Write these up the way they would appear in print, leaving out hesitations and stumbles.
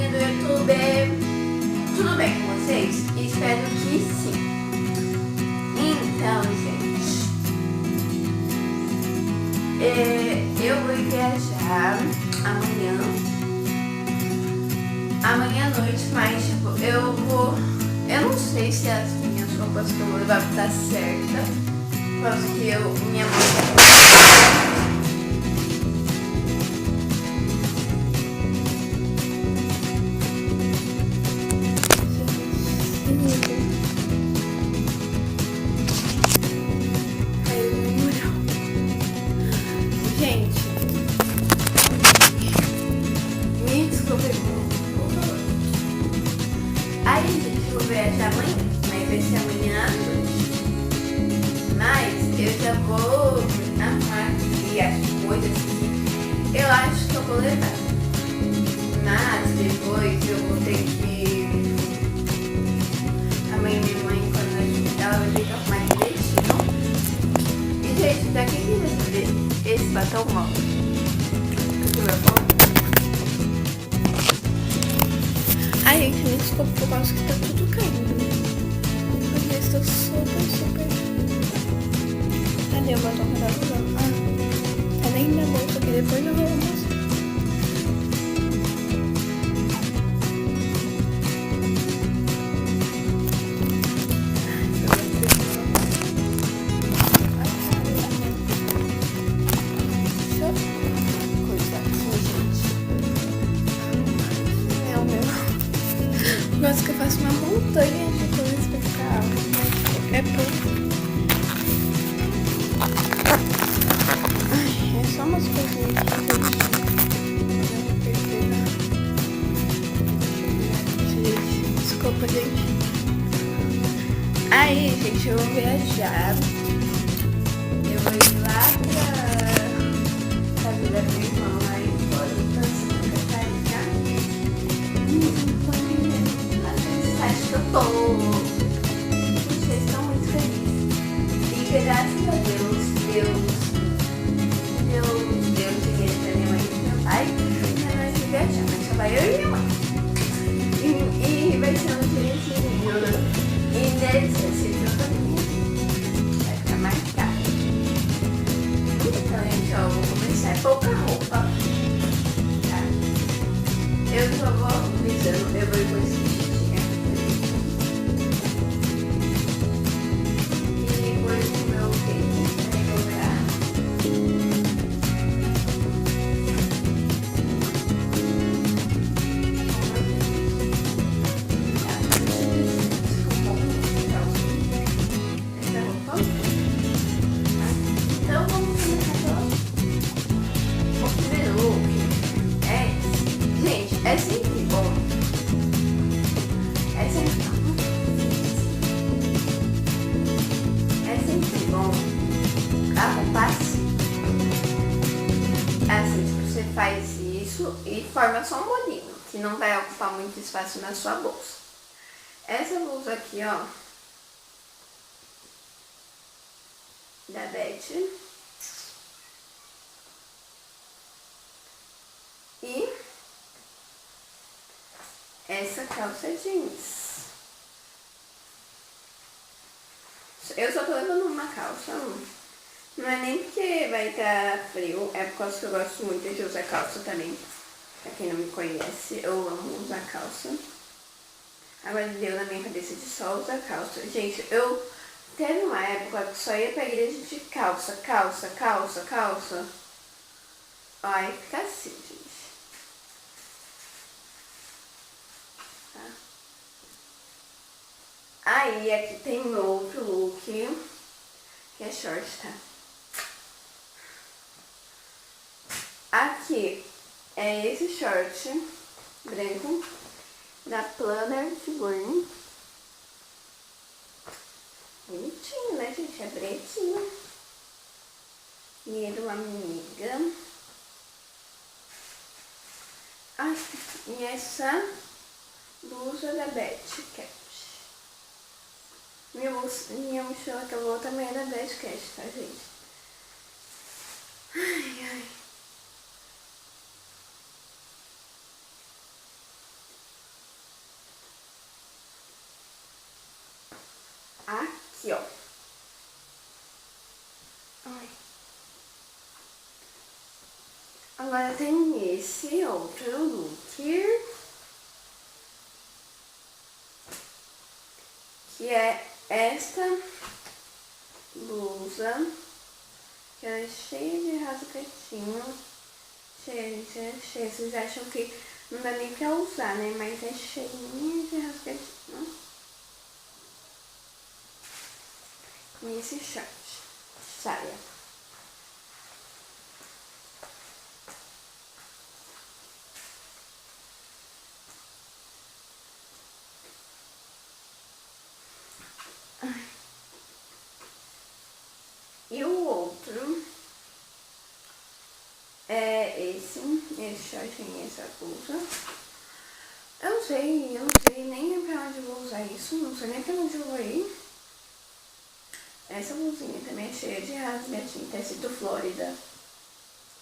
galerinha do YouTube, tudo bem com vocês? Espero que sim. Então, gente, eu vou viajar amanhã à noite, mas tipo, eu não sei se as minhas roupas que eu vou levar tá certa, por causa que minha mãe viajar amanhã, mas vai ser amanhã à noite. Mas eu já vou arrumar aqui as coisas que eu acho que eu vou levar. Mas depois eu vou ter que. Amanhã minha mãe, quando ela vai ter que arrumar direitinho. E gente, pra quem quiser saber, esse batom mal. Ai, gente, me desculpa por causa que tá tudo caindo. Porque estou super. Cadê o batom que eu tava usando? Ah, tá nem na bolsa, que depois eu vou mostrar. Gosto que eu faço uma montanha de coisas pra ficar alto, mas é pouco. Ai, é só umas coisinhas que desculpa, gente. Aí, gente, eu vou viajar. Eu vou ir lá pra casa da minha irmã lá em Santa Catarina. Acho que eu tô. Vocês estão muito felizes. E graças a Deus dinheiro pra minha mãe e meu pai. Pra nós viajar, mas só vai eu e minha mãe. E vai ser um dia inesquecível também. Vai ficar marcado. Então, gente, ó, eu vou começar. É pouca roupa. Tá? Eu só vou avisando, eu vou ir com esse vestidinho. É sempre bom. É sempre bom arrumar-se. Assim, você faz isso e forma só um molinho, que não vai ocupar muito espaço na sua bolsa. Essa blusa aqui, ó, da Beth. E essa calça jeans. Eu só tô levando uma calça. Não é nem porque vai estar frio, é por causa que eu gosto muito de usar calça também. Pra quem não me conhece, eu amo usar calça. Agora deu na minha cabeça de só usar calça. Gente, eu teve uma época que só ia pra igreja de calça. Ai, fica assim, gente. Aí aqui tem outro look, que é short, tá? Aqui é esse short branco da Planner Figurine. Bonitinho, né, gente? É pretinho. E é de uma amiga. Ai, e essa blusa da Betty Cat. Minha mochila que eu vou também é da Betty Cat, tá, gente? Ai. aqui, ó. Ai. Agora tem esse outro look, que é esta blusa, que ela é cheia de rasgatinho, cheia. Vocês acham que não dá nem pra usar, né? Mas é cheinha de rasgatinho. E esse short, saia. E o outro é esse shortinho e essa blusa. Eu não sei nem pra onde eu vou usar isso, não sei nem pra onde eu vou ir. Essa blusinha também é cheia de rasgatinho, tecido Flórida.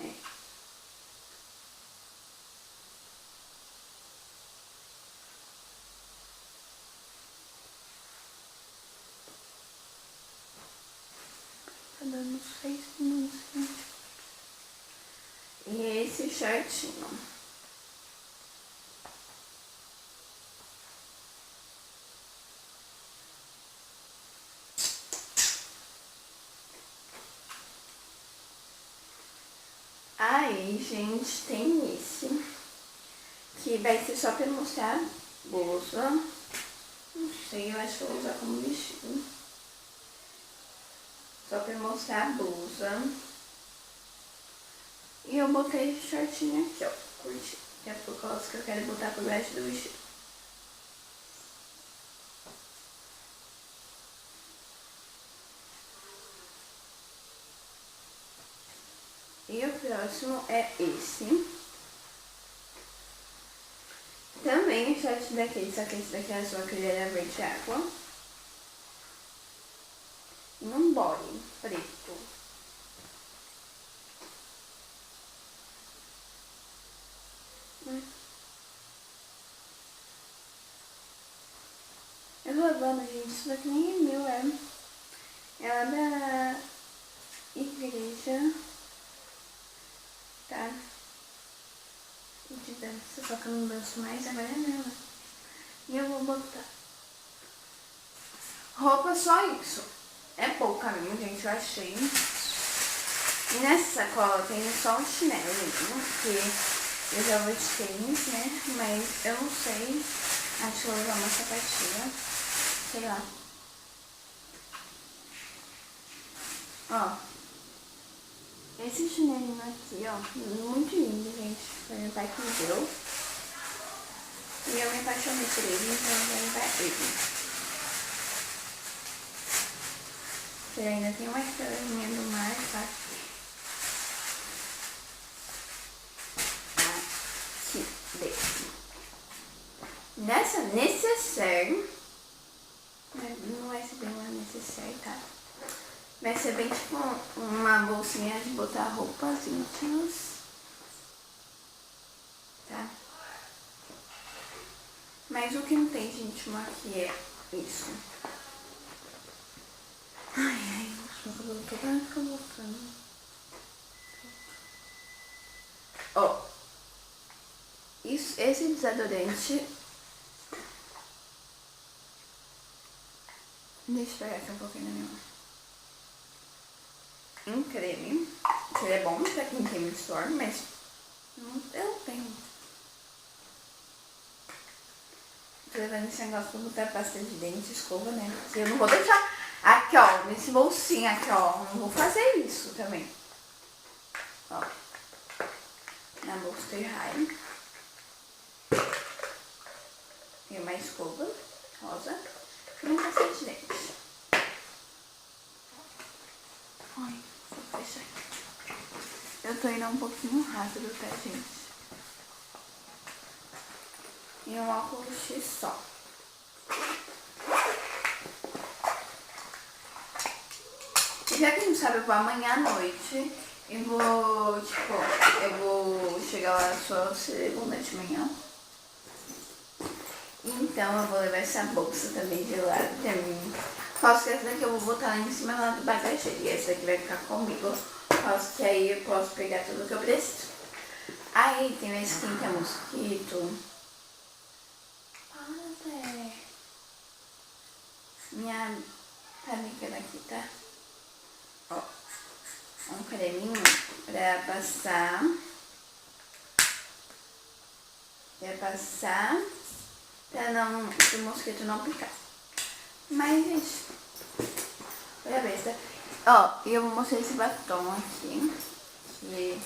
É. Tá dando 6 minutos. E esse shortinho. Aí, gente, tem esse, que vai ser só pra mostrar a blusa. Não sei, eu acho que eu vou usar como vestido. Só pra mostrar a blusa. E eu botei esse shortinho aqui, ó, curti. Que é por causa que eu quero botar por baixo do vestido. E o próximo é esse. Também o short daquele, só que esse daqui é azul, aquele era verde água. E um body preto. Eu tô lavando, gente, isso daqui nem é meu, é lá da igreja, tá? De dança, só que eu não danço mais, agora é meu. E eu vou botar roupa, só isso. É pouca mesmo, gente, eu achei. E nessa sacola tem só um chinelo mesmo, porque eu já vou de tênis, né? Mas eu não sei, acho que eu vou usar uma sapatilha, sei lá. Ó, esse chinelinho aqui, ó, muito lindo, gente. Foi meu pai que me deu. E eu me apaixonei por ele, então eu vou levar ele. Ele ainda tem uma estrelinha do mar, tá? Aqui, desse. Nessa necessaire, não vai ser bem uma necessaire, tá? Vai ser bem tipo uma bolsinha de botar roupas íntimas, tá? Mas o que não tem de íntimo aqui é isso. Ai, meu cabelo todo vai ficar voltando. Ó, esse desodorante, deixa eu pegar aqui um pouquinho na minha mão. Um creme, que ele é bom pra quem tem muito suor, mas eu não tenho. Tô levando esse negócio pra botar pasta de dente, escova, né? Porque eu não vou deixar aqui, ó, nesse bolsinho aqui, ó. Não vou fazer isso também. Ó, na Monster High. Tem uma escova rosa e um pasta de dente. Ai, vou fechar aqui. Eu tô indo um pouquinho rápido, tá, gente? E um óculos X só. E já que não sabe, eu vou amanhã à noite. Eu vou chegar lá só segunda de manhã. Então eu vou levar essa bolsa também de lado pra mim Posso que essa daqui eu vou botar lá em cima lá do bagageiro. E essa daqui vai ficar comigo. Posso que aí eu posso pegar tudo que eu preciso. Aí tem esse aqui que é mosquito. Olha, minha caneca daqui, tá? Ó, um creminho pra passar. Pra não, o mosquito não picar. Mas, gente, olha a besta. Ó, e eu vou mostrar esse batom aqui. Que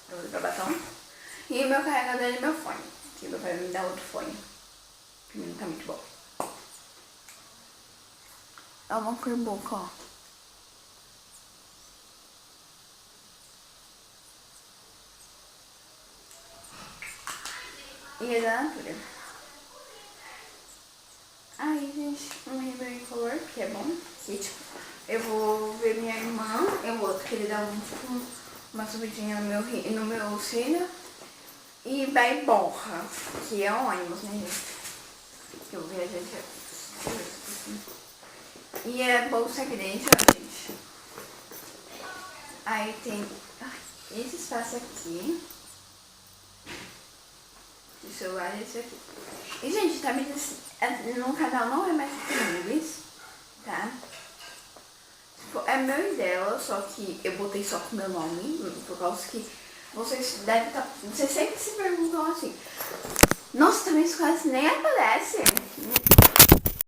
eu uso pra batom. E o meu carregador e meu fone. Que meu pai me dá outro fone. Que não tá muito bom. É uma cor boca, ó. E é da Natura. Aí, gente, um rímel color, que é bom. Que, tipo, eu vou ver minha irmã, eu vou querer dar uma subidinha no meu cílio. E vai borra, que é ônibus, né, gente? Que eu vi a gente. E é bolsa grande, ó, gente. Aí tem esse espaço aqui. De celular e esse aqui. E, gente, tá me no canal não é mais inglês, tá? É meu e dela, só que eu botei só com meu nome, por causa que vocês devem estar. Vocês sempre se perguntam assim. Nossa, também isso quase nem aparece.